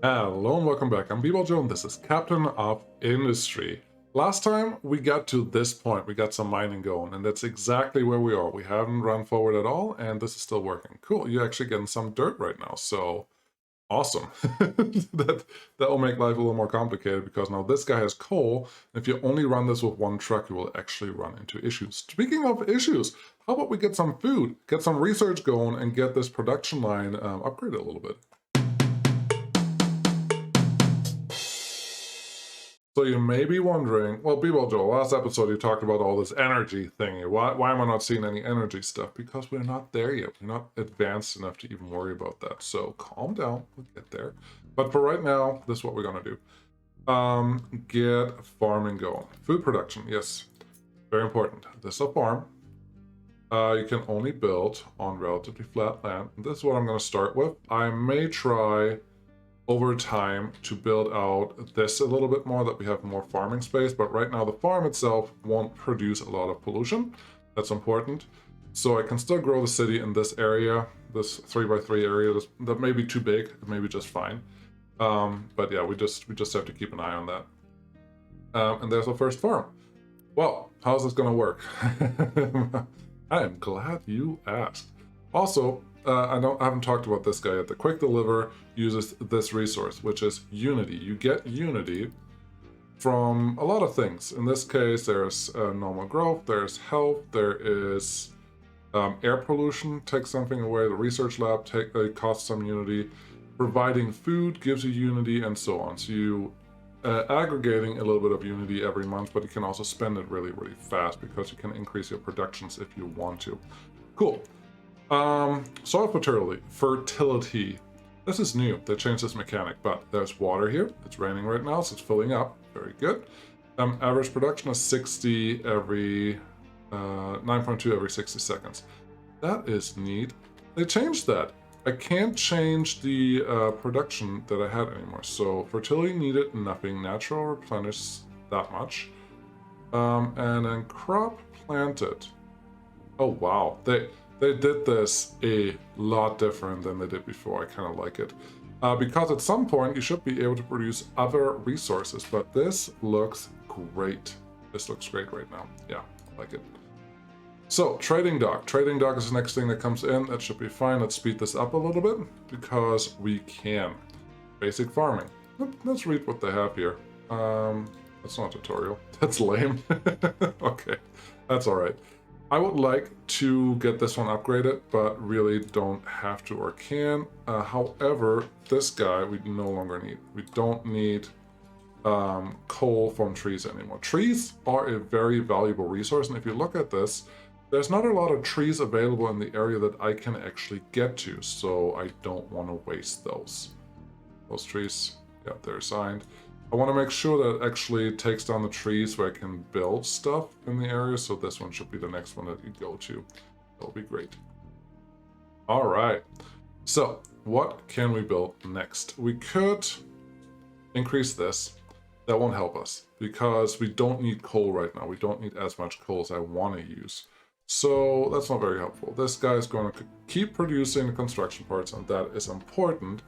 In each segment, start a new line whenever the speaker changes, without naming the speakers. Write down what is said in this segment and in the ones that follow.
Hello and welcome back. I'm Joe and this is Captain of Industry. Last time we got to this point, we got some mining going, and that's exactly where we are. We haven't run forward at all, and this is still working. Cool, you're actually getting some dirt right now, so awesome. that will make life a little more complicated because now this guy has coal. If you only run this with one truck, you will actually run into issues. Speaking of issues, how about we get some food, get some research going, and get this production line upgraded a little bit. So you may be wondering, well, Joe, last episode you talked about all this energy thingy. Why am I not seeing any energy stuff? Because we're not there yet. We're not advanced enough to even worry about that. So calm down, we'll get there. But for right now, this is what we're gonna do. Get farming going. Food production, yes, very important. This is a farm. You can only build on relatively flat land. And this is what I'm gonna start with. I may try over time to build out this a little bit more, that we have more farming space, but right now the farm itself won't produce a lot of pollution. That's important. So I can still grow the city in this area, this 3x3 area. That may be too big, it may be just fine. But yeah, we just have to keep an eye on that. And there's our first farm. Well, how's this gonna work? I am glad you asked. Also, I haven't talked about this guy yet. The quick deliver uses this resource, which is unity. You get unity from a lot of things. In this case, there's normal growth, there's health, there is air pollution, takes something away. The research lab costs some unity. Providing food gives you unity, and so on. So you aggregating a little bit of unity every month, but you can also spend it really, really fast because you can increase your productions if you want to. Cool. Soil fertility. This is new. They changed this mechanic, but there's water here. It's raining right now, so it's filling up. Very good. Average production is 60 every 9.2 every 60 seconds. That is neat. They changed that. I can't change the production that I had anymore. So fertility needed nothing. Natural replenish that much. And then crop planted. Oh wow. They did this a lot different than they did before. I kind of like it. Because at some point you should be able to produce other resources, but this looks great. This looks great right now. Yeah, I like it. So, trading dock. Trading dock is the next thing that comes in. That should be fine. Let's speed this up a little bit because we can. Basic farming. Let's read what they have here. That's not a tutorial. That's lame. Okay, that's all right. I would like to get this one upgraded, but really don't have to or can. However, this guy we no longer need. We don't need coal from trees anymore. Trees are a very valuable resource, and if you look at this, there's not a lot of trees available in the area that I can actually get to, so I don't want to waste those. Those trees, yeah, they're assigned. I want to make sure that it actually takes down the trees where I can build stuff in the area, so this one should be the next one that you go to. That'll be great. All right, so what can we build next? We could increase this. That won't help us because we don't need coal right now. We don't need as much coal as I want to use. So that's not very helpful. This guy is going to keep producing the construction parts, and that is important.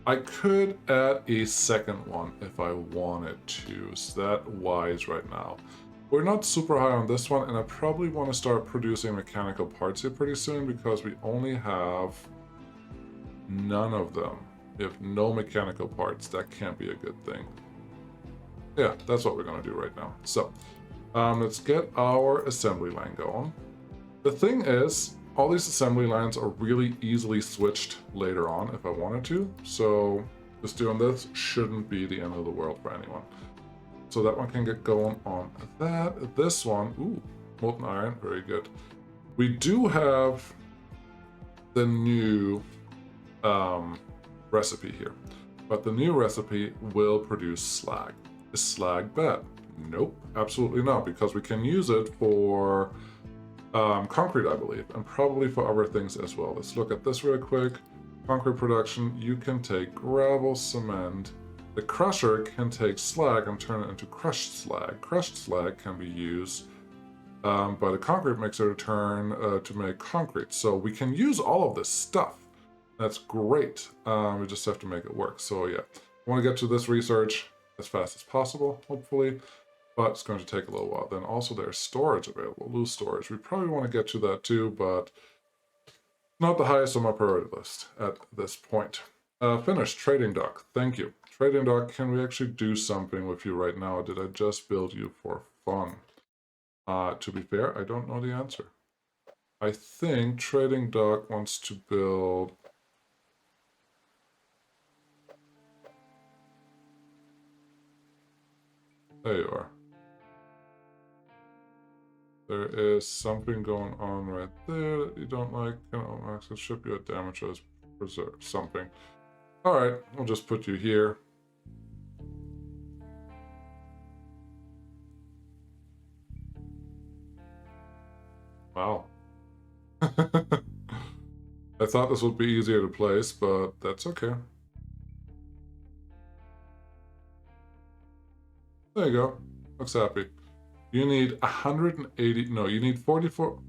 I could add a second one if I wanted to, so that's wise right now. We're not super high on this one, and I probably want to start producing mechanical parts here pretty soon because we only have none of them. We have no mechanical parts. That can't be a good thing. Yeah, that's what we're going to do right now. So let's get our assembly line going. The thing is, all these assembly lines are really easily switched later on if I wanted to. So just doing this shouldn't be the end of the world for anyone. So that one can get going on that. This one, ooh, molten iron, very good. We do have the new recipe here, but the new recipe will produce slag. Is slag bad? Nope, absolutely not, because we can use it for concrete, I believe, and probably for other things as well. Let's look at this real quick. Concrete production, you can take gravel, cement. The crusher can take slag and turn it into crushed slag. Crushed slag can be used by the concrete mixer to make concrete. So we can use all of this stuff. That's great. We just have to make it work. So yeah, I want to get to this research as fast as possible, hopefully, but it's going to take a little while. Then also there's storage available, loose storage. We probably want to get to that too, but not the highest on my priority list at this point. Finished. Trading dock. Thank you. Trading dock, can we actually do something with you right now? Did I just build you for fun? To be fair, I don't know the answer. I think Trading Dock wants to build... There you are. There is something going on right there that you don't like. Access shipyard damage as preserve something. Alright, we'll just put you here. Wow. I thought this would be easier to place, but that's okay. There you go. Looks happy. You need 180... No, you need 44...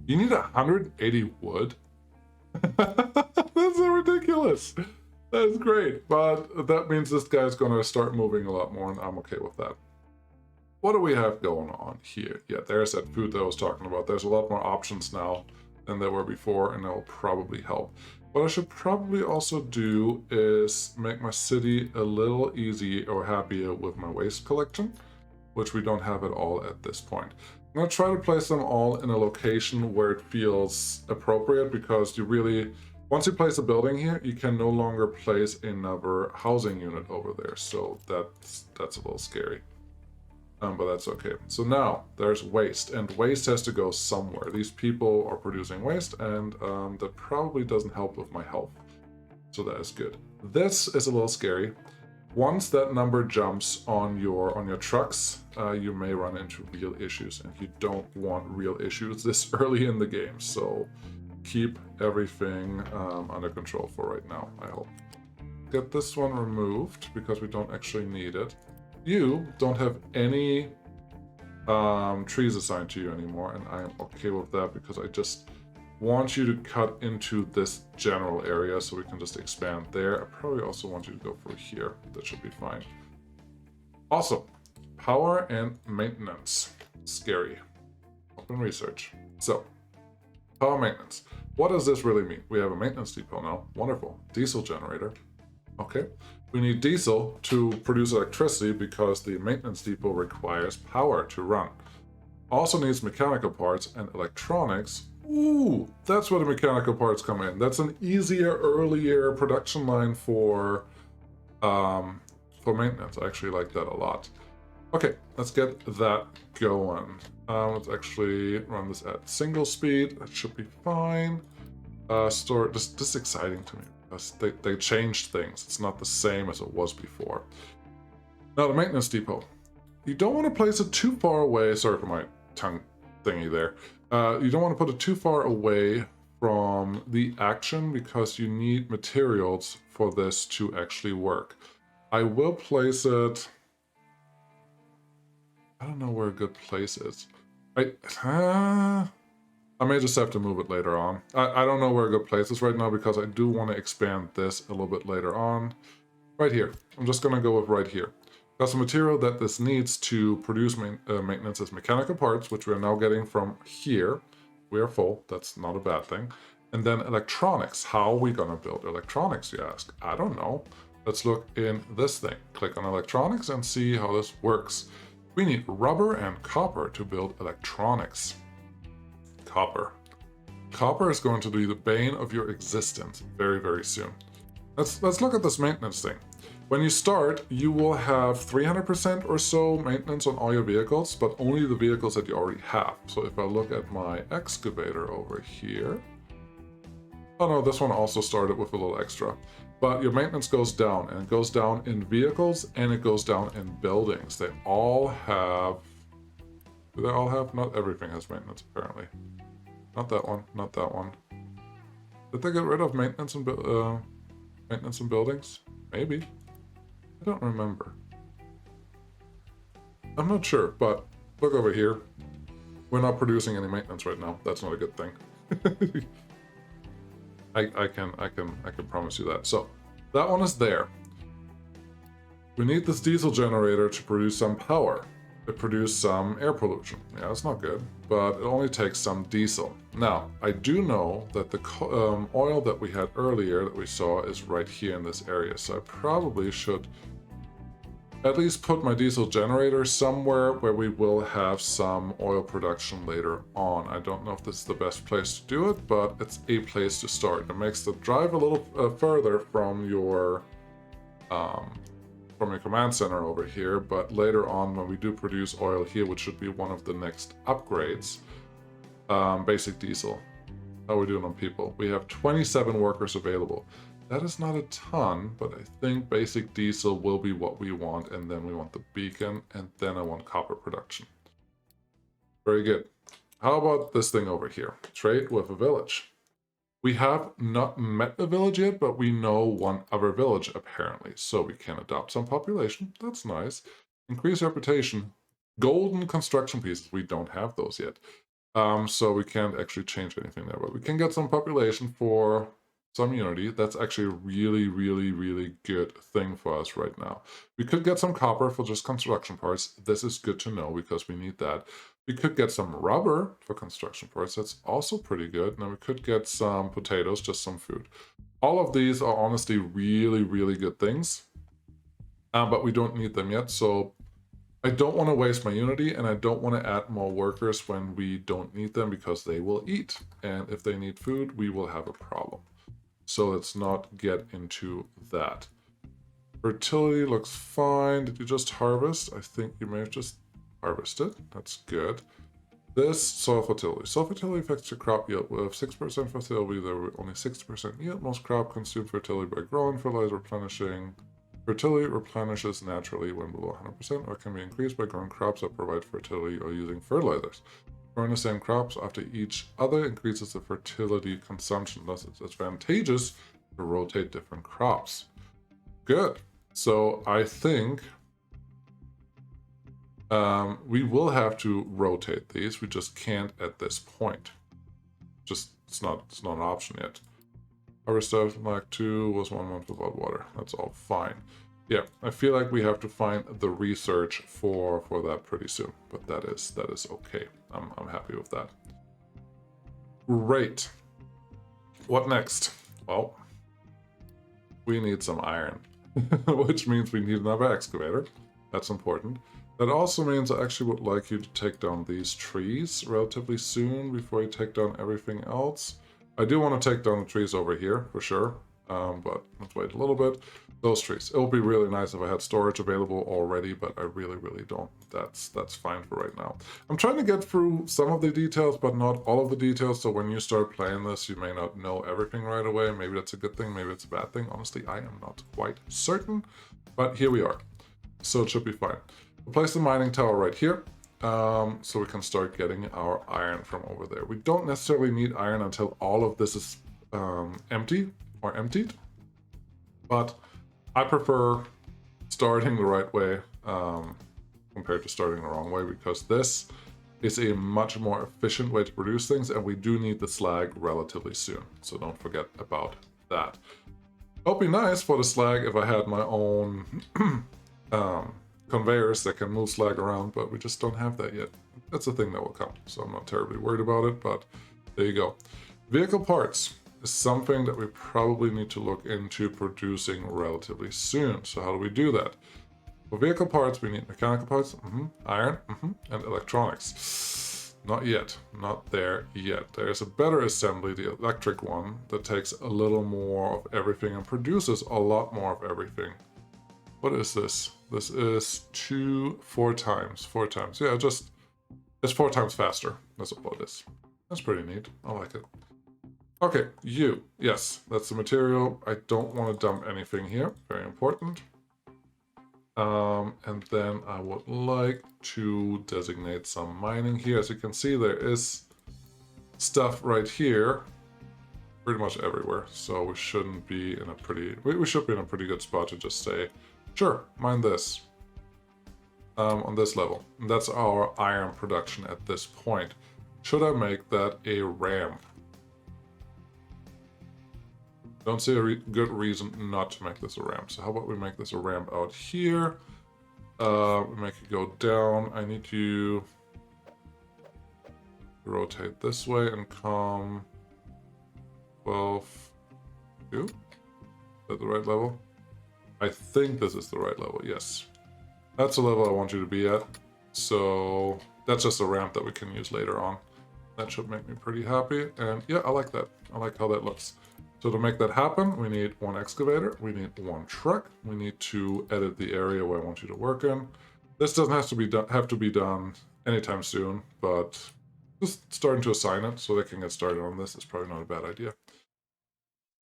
You need 180 wood? That's so ridiculous. That is great. But that means this guy's going to start moving a lot more, and I'm okay with that. What do we have going on here? Yeah, there's that food that I was talking about. There's a lot more options now than there were before, and that will probably help. What I should probably also do is make my city a little easy or happier with my waste collection, which we don't have at all at this point. I'm going to try to place them all in a location where it feels appropriate, because you really, once you place a building here, you can no longer place another housing unit over there. So that's a little scary. But that's okay. So now there's waste, and waste has to go somewhere. These people are producing waste, and that probably doesn't help with my health. So that is good. This is a little scary. Once that number jumps on your trucks, you may run into real issues, and you don't want real issues this early in the game. So keep everything under control for right now, I hope. Get this one removed because we don't actually need it. You don't have any trees assigned to you anymore, and I am okay with that because I just want you to cut into this general area so we can just expand there. I probably also want you to go through here. That should be fine. Awesome. Power and maintenance. Scary. Open research. So, power maintenance. What does this really mean? We have a maintenance depot now. Wonderful. Diesel generator. Okay. We need diesel to produce electricity because the maintenance depot requires power to run. Also needs mechanical parts and electronics. Ooh, that's where the mechanical parts come in. That's an easier, earlier production line for maintenance. I actually like that a lot. Okay, let's get that going. Let's actually run this at single speed. That should be fine. This is exciting to me. They changed things. It's not the same as it was before. Now the maintenance depot. You don't want to place it too far away. Sorry for my tongue thingy there. You don't want to put it too far away from the action because you need materials for this to actually work. I will place it... I don't know where a good place is. I may just have to move it later on. I don't know where a good place is right now because I do want to expand this a little bit later on. Right here. I'm just going to go with right here. Got some material that this needs to produce maintenance as mechanical parts, which we're now getting from here. We are full. That's not a bad thing. And then electronics. How are we going to build electronics, you ask? I don't know. Let's look in this thing. Click on electronics and see how this works. We need rubber and copper to build electronics. Copper. Copper is going to be the bane of your existence very, very soon. Let's look at this maintenance thing. When you start, you will have 300% or so maintenance on all your vehicles, but only the vehicles that you already have. So if I look at my excavator over here... Oh no, this one also started with a little extra. But your maintenance goes down, and it goes down in vehicles, and it goes down in buildings. They all have... Do they all have? Not everything has maintenance, apparently. Not that one, not that one. Did they get rid of maintenance in buildings? Maybe. I don't remember. I'm not sure, but look over here. We're not producing any maintenance right now. That's not a good thing. I can promise you that. So that one is there. We need this diesel generator to produce some power. It produced some air pollution. Yeah, it's not good, but it only takes some diesel. Now, I do know that the oil that we had earlier that we saw is right here in this area, so I probably should at least put my diesel generator somewhere where we will have some oil production later on. I don't know if this is the best place to do it, but it's a place to start. It makes the drive a little further from your command center over here, but later on when we do produce oil here, which should be one of the next upgrades, basic diesel. How are we doing on people? We have 27 workers available. That is not a ton, but I think basic diesel will be what we want, and then we want the beacon, and then I want copper production. Very good. How about this thing over here? Trade with a village. We have not met a village yet, but we know one other village apparently, so we can adopt some population. That's nice. Increase reputation. Golden construction pieces. We don't have those yet. So we can't actually change anything there, but we can get some population for some unity. That's actually a really, really, really good thing for us right now. We could get some copper for just construction parts. This is good to know because we need that. We could get some rubber for construction parts. That's also pretty good. Now we could get some potatoes, just some food. All of these are honestly really, really good things, but we don't need them yet. So I don't want to waste my unity, and I don't want to add more workers when we don't need them because they will eat. And if they need food, we will have a problem. So let's not get into that. Fertility looks fine. Did you just harvest? I think you may have just harvested. That's good. This soil fertility. Soil fertility affects your crop yield. With 6% fertility, there will only 60% yield. Most crop consume fertility by growing, fertilizer replenishing. Fertility replenishes naturally when below 100% or can be increased by growing crops that provide fertility or using fertilizers. Growing the same crops after each other increases the fertility consumption. Thus, it's advantageous to rotate different crops. Good. So I think we will have to rotate these. We just can't at this point. It's not an option yet. Harvest of like 2 was 1 month without water. That's all fine. Yeah, I feel like we have to find the research for that pretty soon, but that is okay. I'm happy with that. Great. What next? Well, we need some iron, which means we need another excavator. That's important. That also means I actually would like you to take down these trees relatively soon before you take down everything else. I do want to take down the trees over here for sure, but let's wait a little bit. Those trees. It would be really nice if I had storage available already, but I really, really don't. That's fine for right now. I'm trying to get through some of the details, but not all of the details, so when you start playing this, you may not know everything right away. Maybe that's a good thing, maybe it's a bad thing. Honestly, I am not quite certain, but here we are. So it should be fine. We'll place the mining tower right here. So we can start getting our iron from over there. We don't necessarily need iron until all of this is empty or emptied, but I prefer starting the right way compared to starting the wrong way, because this is a much more efficient way to produce things, and we do need the slag relatively soon, so don't forget about that. It would be nice for the slag if I had my own conveyors that can move slag around, but we just don't have that yet. That's a thing that will come, so I'm not terribly worried about it, but there you go. Vehicle parts is something that we probably need to look into producing relatively soon. So how do we do that? For vehicle parts, we need mechanical parts, iron, and electronics. Not yet, not there yet. There's a better assembly, the electric one, that takes a little more of everything and produces a lot more of everything. What is this? This is 4 times. Yeah, it's 4 times faster. That's all it is. That's pretty neat. I like it. Okay, yes, that's the material. I don't want to dump anything here. Very important. And then I would like to designate some mining here. As you can see, there is stuff right here, pretty much everywhere. So we shouldn't be in a we should be in a pretty good spot to just say, sure, mine this. On this level. And that's our iron production at this point. Should I make that a ramp? Don't see a good reason not to make this a ramp. So how about we make this a ramp out here? We make it go down. I need to rotate this way and come 12, 2. Is that the right level? I think this is the right level, yes. That's the level I want you to be at. So that's just a ramp that we can use later on. That should make me pretty happy. And yeah, I like that. I like how that looks. So to make that happen, we need one excavator, we need one truck, we need to edit the area where I want you to work in. This doesn't have to be done anytime soon, but just starting to assign it so they can get started on this is probably not a bad idea.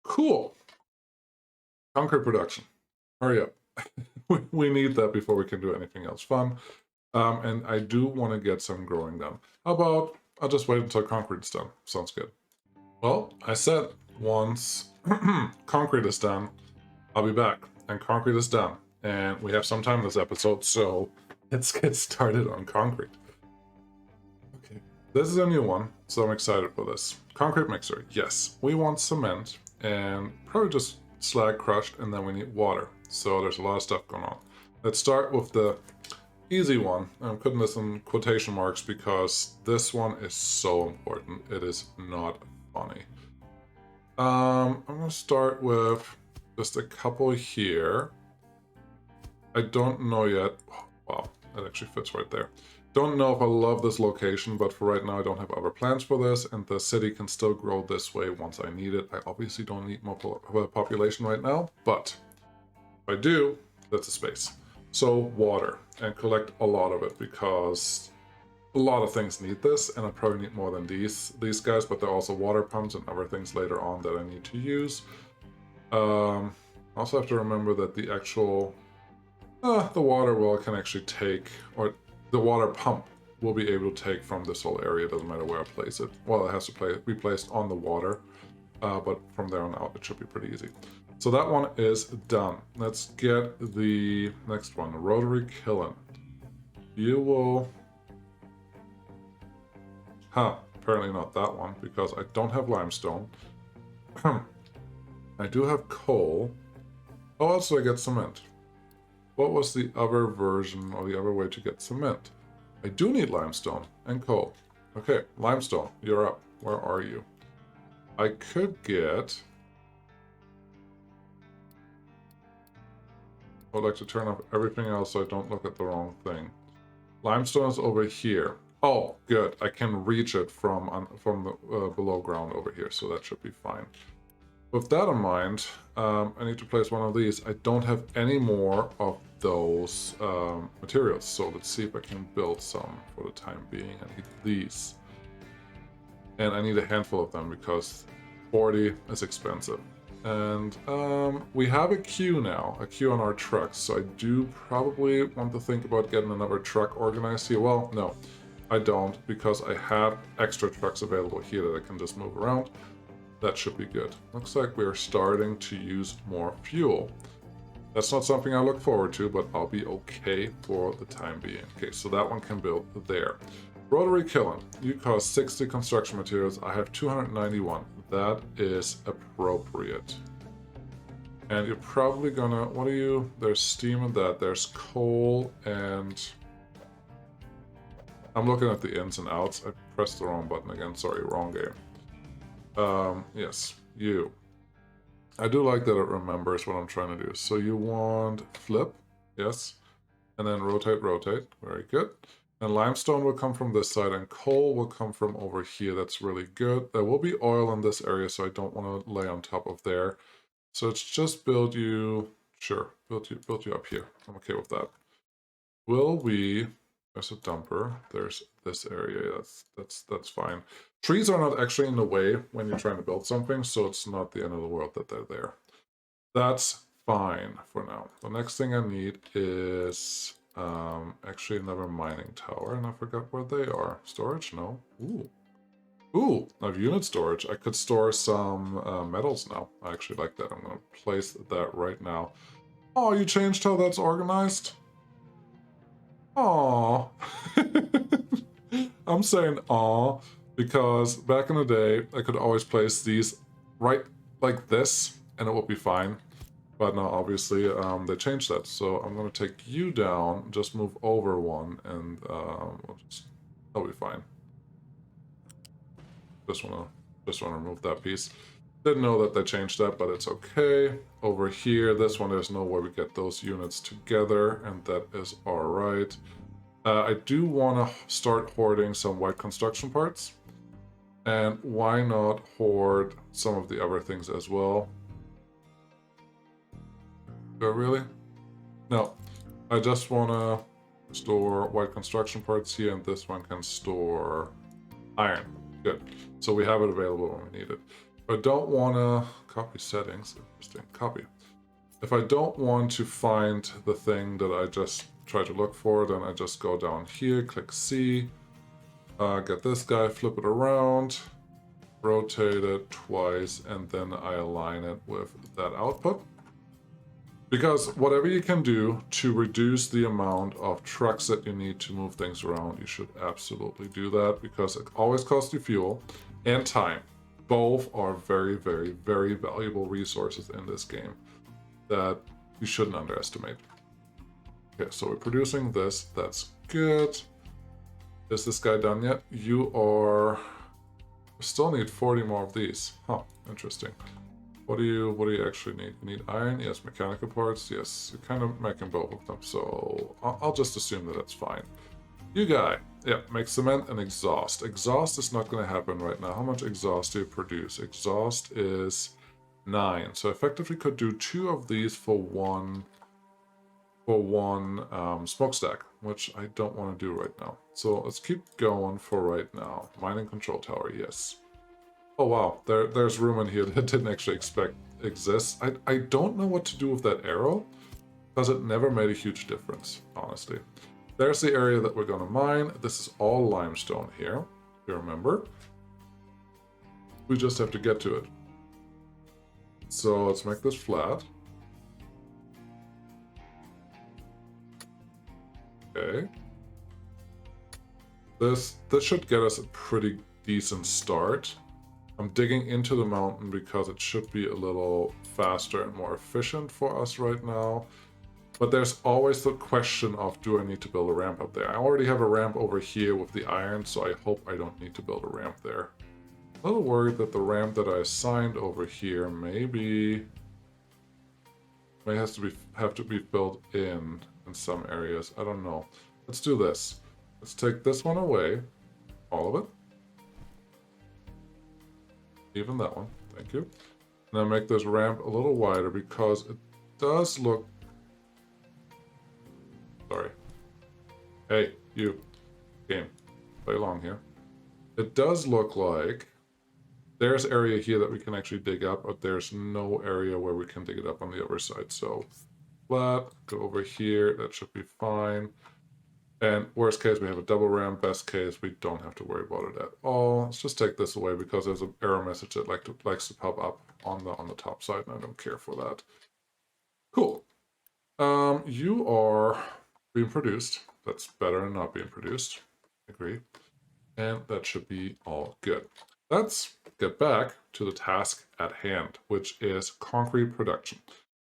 Cool. Concrete production. Hurry up. We need that before we can do anything else fun. And I do want to get some growing done. How about I'll just wait until concrete's done. Sounds good. Well, I said once concrete is done, I'll be back. And concrete is done. And we have some time in this episode, so let's get started on concrete. Okay, this is a new one, so I'm excited for this. Concrete mixer, yes. We want cement and probably just slag crushed, and then we need water. So there's a lot of stuff going on. Let's start with the easy one. I'm putting this in quotation marks because this one is so important. It is not funny. I'm going to start with just a couple here. I don't know yet. Oh, wow, that actually fits right there. Don't know if I love this location, but for right now I don't have other plans for this, and the city can still grow this way once I need it. I obviously don't need more population right now, but if I do, that's a space. So water, and collect a lot of it because a lot of things need this, and I probably need more than these guys, but there are also water pumps and other things later on that I need to use. Also have to remember that the actual the water well can actually take, or the water pump will be able to take from this whole area. It doesn't matter where I place it. Well, it has to be placed on the water, but from there on out it should be pretty easy. So that one is done. Let's get the next one, Rotary Kiln. You will... apparently not that one, because I don't have limestone. I do have coal. Oh, also I get cement. What was the other version, or the other way to get cement? I do need limestone and coal. Okay, limestone, you're up. Where are you? I could get... I would like to turn off everything else so I don't look at the wrong thing. Limestone is over here. Oh, good. I can reach it from the below ground over here, so that should be fine. With that in mind, I need to place one of these. I don't have any more of those materials, so let's see if I can build some for the time being. I need these. And I need a handful of them because 40 is expensive. And we have a queue now, a queue on our trucks, so I do probably want to think about getting another truck organized here. Well, no, I don't, because I have extra trucks available here that I can just move around. That should be good. Looks like we're starting to use more fuel. That's not something I look forward to, but I'll be okay for the time being. Okay, so that one can build there. Rotary Kiln, you cost 60 construction materials. I have 291. That is appropriate. And you're probably gonna, what are you? There's steam in that, there's coal, and I'm looking at the ins and outs. I pressed the wrong button again, sorry, wrong game. Yes, you. I do like that it remembers what I'm trying to do. So you want flip, yes, and then rotate, very good. And limestone will come from this side, and coal will come from over here. That's really good. There will be oil in this area, so I don't want to lay on top of there. So it's just build you, sure, build you up here. I'm okay with that. Will we? There's a dumper. There's this area. That's fine. Trees are not actually in the way when you're trying to build something, so it's not the end of the world that they're there. That's fine for now. The next thing I need is actually another mining tower, and I forgot where they are. Storage? No. Ooh, I have unit storage. I could store some metals now. I actually like that. I'm going to place that right now. Oh, you changed how that's organized? Aw. I'm saying aw because back in the day, I could always place these right like this, and it will be fine. But now, obviously, they changed that. So I'm going to take you down, just move over one, and that'll be fine. Just want to remove that piece. Didn't know that they changed that, but it's okay. Over here, this one, there's no way we get those units together, and that is all right. I do want to start hoarding some white construction parts. And why not hoard some of the other things as well? Do I really? No. I just want to store white construction parts here, and this one can store iron. Good. So we have it available when we need it. I don't want to copy settings. Interesting. Copy. If I don't want to find the thing that I just tried to look for, then I just go down here, click C, get this guy, flip it around, rotate it twice, and then I align it with that output. Because whatever you can do to reduce the amount of trucks that you need to move things around, you should absolutely do that, because it always costs you fuel and time. Both are very, very, very valuable resources in this game that you shouldn't underestimate. Okay, so we're producing this. That's good. Is this guy done yet? You are... Still need 40 more of these. Huh, interesting. What do you actually need? You need iron? Yes. Mechanical parts? Yes. You're kind of making both of them, so I'll just assume that that's fine. You guy. Yeah, make cement and exhaust. Exhaust is not going to happen right now. How much exhaust do you produce? Exhaust is 9. So effectively could do 2 of these for one smokestack, which I don't want to do right now. So let's keep going for right now. Mining control tower, yes. Oh wow, there's room in here that didn't actually expect exists. I don't know what to do with that arrow, because it never made a huge difference, honestly. There's the area that we're gonna mine. This is all limestone here, if you remember. We just have to get to it. So let's make this flat. Okay. This should get us a pretty decent start. I'm digging into the mountain because it should be a little faster and more efficient for us right now. But there's always the question of, do I need to build a ramp up there? I already have a ramp over here with the iron, so I hope I don't need to build a ramp there. A little worried that the ramp that I assigned over here may have to be built in some areas. I don't know. Let's do this. Let's take this one away. All of it. Even that one. Thank you. And then make this ramp a little wider because it does look... Sorry. Hey, you. Game. Play along here. It does look like there's area here that we can actually dig up, but there's no area where we can dig it up on the other side. So flat, go over here. That should be fine. And worst case, we have a double ramp. Best case, we don't have to worry about it at all. Let's just take this away because there's an error message that likes to pop up on the top side, and I don't care for that. Cool. You are being produced. That's better than not being produced. Agree. And that should be all good. Let's get back to the task at hand, which is concrete production.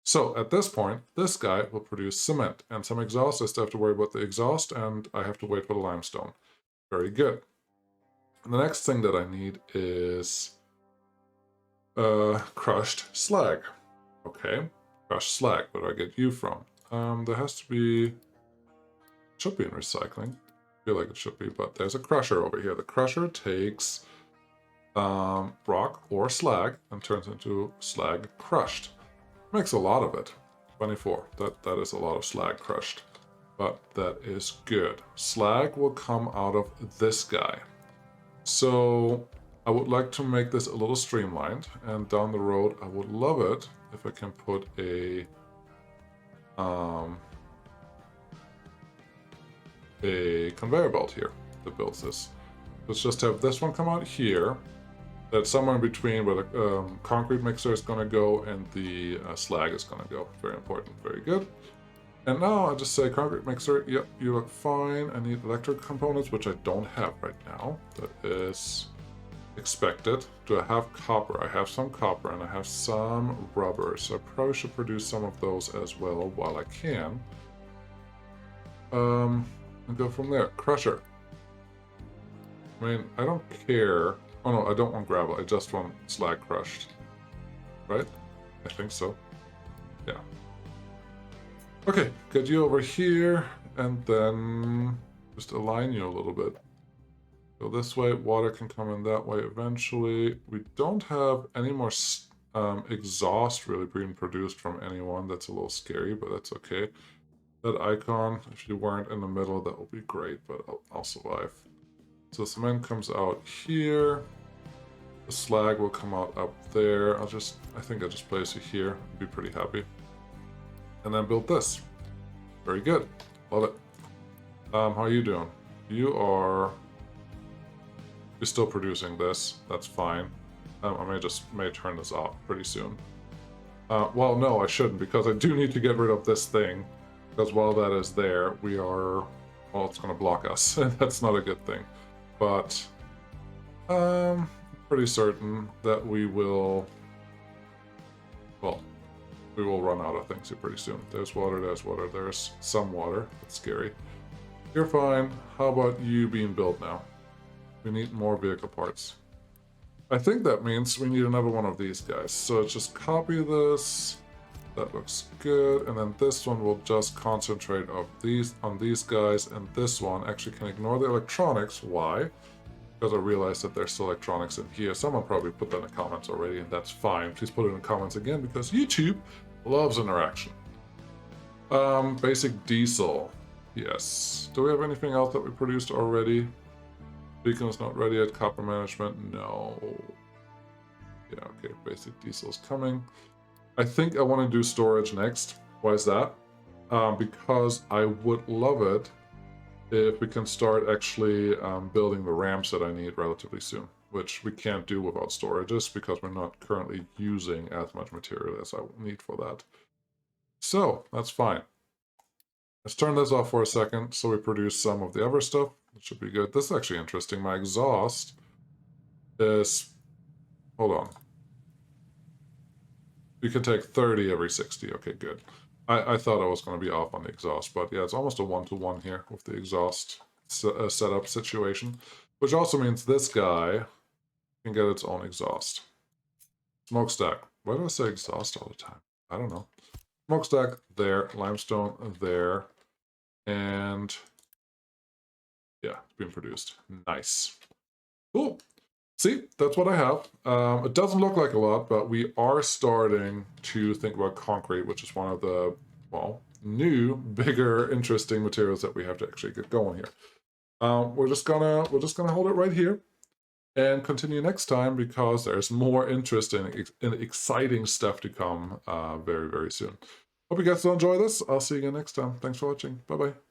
So at this point, this guy will produce cement and some exhaust. I still have to worry about the exhaust, and I have to wait for the limestone. Very good. And the next thing that I need is crushed slag. Okay, crushed slag. Where do I get you from? There has to be... Should be in recycling. I feel like it should be, but there's a crusher over here. The crusher takes rock or slag and turns into slag crushed. Makes a lot of it. 24. That is a lot of slag crushed. But that is good. Slag will come out of this guy. So I would like to make this a little streamlined, and down the road I would love it if I can put a conveyor belt here that builds this. Let's just have this one come out here. That's somewhere in between where the concrete mixer is going to go and the slag is going to go. Very important. Very good. And now I just say concrete mixer. Yep, you look fine. I need electric components, which I don't have right now. That is expected. Do I have copper? I have some copper and I have some rubber, so I probably should produce some of those as well while I can. And go from there. Crusher. I mean, I don't care. Oh no, I don't want gravel. I just want slag crushed. Right? I think so. Yeah. Okay, get you over here, and then just align you a little bit. Go this way, water can come in that way eventually. We don't have any more exhaust really being produced from anyone. That's a little scary, but that's okay. That icon, if you weren't in the middle, that would be great, but I'll survive. So cement comes out here. The slag will come out up there. I think I'll just place it here. I'll be pretty happy. And then build this. Very good. Love it. How are you doing? You're still producing this. That's fine. I may turn this off pretty soon. Well, no, I shouldn't, because I do need to get rid of this thing. Because while that is there, well, it's going to block us. That's not a good thing. But pretty certain that we will run out of things here pretty soon. There's water, there's some water. It's scary. You're fine. How about you being built now? We need more vehicle parts. I think that means we need another one of these guys. So just copy this. That looks good. And then this one will just concentrate on these guys. And this one actually can ignore the electronics. Why? Because I realized that there's still electronics in here. Someone probably put that in the comments already, and that's fine. Please put it in the comments again, because YouTube loves interaction. Basic diesel. Yes. Do we have anything else that we produced already? Beacon is not ready yet. Copper management, no. Yeah, okay. Basic diesel is coming. I think I want to do storage next. Why is that? Because I would love it if we can start actually building the ramps that I need relatively soon, which we can't do without storages because we're not currently using as much material as I need for that. So that's fine. Let's turn this off for a second so we produce some of the other stuff. It should be good. This is actually interesting. My exhaust is... Hold on. We can take 30 every 60. Okay, good. I thought I was going to be off on the exhaust, but yeah, it's almost a 1-to-1 here with the exhaust setup situation, which also means this guy can get its own exhaust. Smokestack. Why do I say exhaust all the time? I don't know. Smokestack there, limestone there, and yeah, it's being produced. Nice. Cool. See, that's what I have. It doesn't look like a lot, but we are starting to think about concrete, which is one of the, well, new, bigger, interesting materials that we have to actually get going here. We're just gonna hold it right here and continue next time, because there's more interesting and exciting stuff to come very, very soon. Hope you guys will enjoy this. I'll see you again next time. Thanks for watching. Bye-bye.